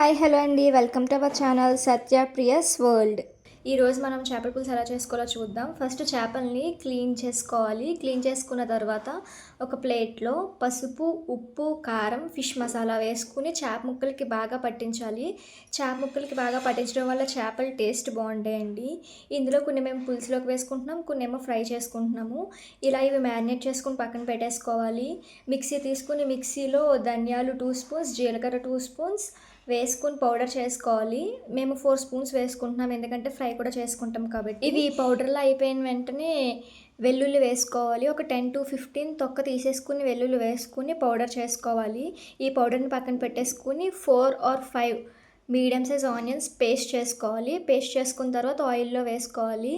Hi hello అండి, welcome to our channel Satya Priya's world. ఈరోజు మనం చేపల పులుసు ఎలా చేసుకోవాలో చూద్దాం. ఫస్ట్ చేపల్ని క్లీన్ చేసుకోవాలి. క్లీన్ చేసుకున్న తర్వాత ఒక ప్లేట్లో పసుపు, ఉప్పు, కారం, ఫిష్ మసాలా వేసుకుని చేప ముక్కలకి బాగా పట్టించాలి. చేప ముక్కలకి బాగా పట్టించడం వల్ల చేపలు టేస్ట్ బాగుంటాయండి. ఇందులో కొన్ని మేము పులుసులోకి వేసుకుంటున్నాం, కొన్ని ఏమో ఫ్రై చేసుకుంటున్నాము. ఇలా ఇవి మ్యారినేట్ చేసుకుని పక్కన పెట్టేసుకోవాలి. మిక్సీ తీసుకుని మిక్సీలో ధనియాలు 2 స్పూన్స్, జీలకర్ర 2 స్పూన్స్ వేసుకుని పౌడర్ చేసుకోవాలి. మేము 4 స్పూన్స్ వేసుకుంటున్నాం, ఎందుకంటే ఫ్రై కూడా చేసుకుంటాం కాబట్టి. ఇవి పౌడర్లో అయిపోయిన వెంటనే వెల్లుల్లి వేసుకోవాలి. ఒక 10 to 15 తొక్క తీసేసుకుని వెల్లుల్లి వేసుకుని పౌడర్ చేసుకోవాలి. ఈ పౌడర్ని పక్కన పెట్టేసుకుని 4 or 5 medium size onions paste చేసుకోవాలి. పేస్ట్ చేసుకున్న తర్వాత ఆయిల్లో వేసుకోవాలి.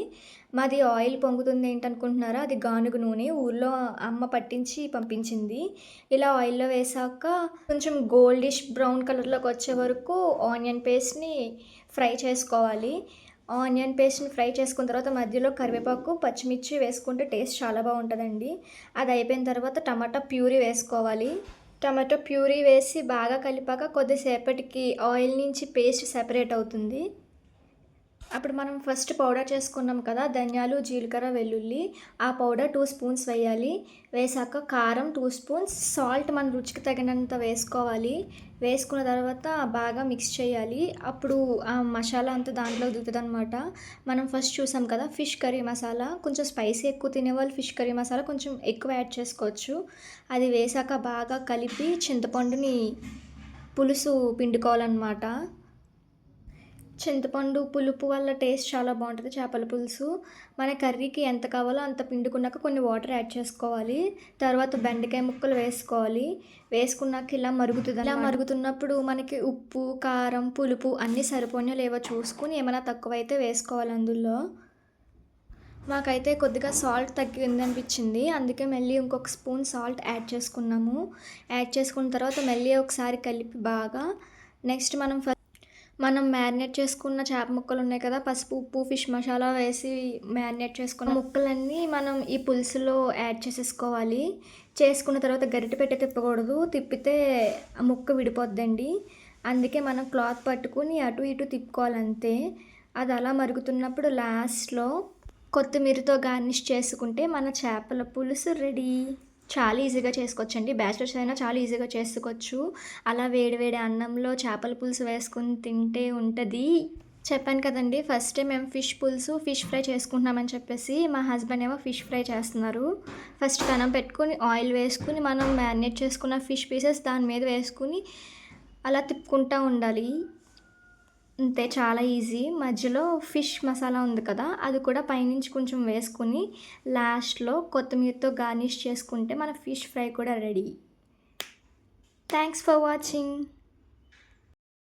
మాది ఆయిల్ పొంగుతుంది ఏంటనుకుంటున్నారా, అది గానుగ నూనె, ఊర్లో అమ్మ పట్టించి పంపించింది. ఇలా ఆయిల్లో వేసాక కొంచెం గోల్డిష్ బ్రౌన్ కలర్లోకి వచ్చే వరకు ఆనియన్ పేస్ట్ని ఫ్రై చేసుకోవాలి. ఆనియన్ పేస్ట్ని ఫ్రై చేసుకున్న తర్వాత మధ్యలో కరివేపాకు, పచ్చిమిర్చి వేసుకుంటే టేస్ట్ చాలా బాగుంటుందండి. అది అయిపోయిన తర్వాత టమాటా ప్యూరీ వేసుకోవాలి. టమాటో ప్యూరీ వేసి బాగా కలిపాక కొద్దిసేపటికి ఆయిల్ నుంచి పేస్ట్ సెపరేట్ అవుతుంది. అప్పుడు మనం ఫస్ట్ పౌడర్ చేసుకున్నాం కదా, ధనియాలు, జీలకర్ర, వెల్లుల్లి, ఆ పౌడర్ 2 స్పూన్స్ వేయాలి. వేసాక కారం 2 స్పూన్స్, సాల్ట్ మన రుచికి తగినంత వేసుకోవాలి. వేసుకున్న తర్వాత బాగా మిక్స్ చేయాలి. అప్పుడు ఆ మసాలా అంతా దాంట్లో దిగుతుంది అనమాట. మనం ఫస్ట్ చూసాం కదా ఫిష్ కర్రీ మసాలా, కొంచెం స్పైసీ ఎక్కువ తినేవాళ్ళు ఫిష్ కర్రీ మసాలా కొంచెం ఎక్కువ యాడ్ చేసుకోవచ్చు. అది వేసాక బాగా కలిపి చింతపండుని పులుసు పిండుకోవాలన్నమాట. చింతపండు పులుపు వల్ల టేస్ట్ చాలా బాగుంటుంది చేపల పులుసు. మన కర్రీకి ఎంత కావాలో అంత పిండుకున్నాక కొన్ని వాటర్ యాడ్ చేసుకోవాలి. తర్వాత బెండకాయ ముక్కలు వేసుకోవాలి. వేసుకున్నాక ఇలా మరుగుతుంది. ఇలా మరుగుతున్నప్పుడు మనకి ఉప్పు, కారం, పులుపు అన్నీ సరిపోయినా లేవో చూసుకుని ఏమైనా తక్కువైతే వేసుకోవాలి అందులో. మాకైతే కొద్దిగా సాల్ట్ తగ్గింది అనిపించింది, అందుకే మళ్ళీ ఇంకొక స్పూన్ సాల్ట్ యాడ్ చేసుకున్నాము. యాడ్ చేసుకున్న తర్వాత మళ్ళీ ఒకసారి కలిపి బాగా నెక్స్ట్ మనం మ్యారినేట్ చేసుకున్న చేప ముక్కలు ఉన్నాయి కదా, పసుపు, ఉప్పు, ఫిష్ మసాలా వేసి మ్యారినేట్ చేసుకున్న ముక్కలన్నీ మనం ఈ పులుసులో యాడ్ చేసేసుకోవాలి. చేసుకున్న తర్వాత గరిటె పెట్టి తిప్పకూడదు, తిప్పితే ఆ ముక్క విడిపోద్దండి. అందుకే మనం క్లాత్ పట్టుకుని అటు ఇటు తిప్పుకోవాలంతే. అది అలా మరుగుతున్నప్పుడు లాస్ట్లో కొత్తిమీరతో గార్నిష్ చేసుకుంటే మన చేపల పులుసు రెడీ. చాలా ఈజీగా చేసుకోవచ్చండి, బ్యాచిలర్స్ అయినా చాలా ఈజీగా చేసుకోవచ్చు. అలా వేడి అన్నంలో చేపల పులుసు వేసుకుని తింటే ఉంటుంది. చెప్పాను కదండి ఫస్ట్ మేము ఫిష్ పులుసు, ఫిష్ ఫ్రై చేసుకుంటున్నామని చెప్పేసి, మా హస్బెండ్ ఏమో ఫిష్ ఫ్రై చేస్తున్నారు. ఫస్ట్ కనం పెట్టుకుని ఆయిల్ వేసుకుని మనం మ్యారినేట్ చేసుకున్న ఫిష్ పీసెస్ దాని మీద వేసుకుని అలా తిప్పుకుంటూ ఉండాలి. అంతే, చాలా ఈజీ. మధ్యలో ఫిష్ మసాలా ఉంది కదా, అది కూడా పైనుంచి కొంచెం వేసుకుని లాస్ట్లో కొత్తిమీరతో గార్నిష్ చేసుకుంటే మన ఫిష్ ఫ్రై కూడా రెడీ. Thanks for watching.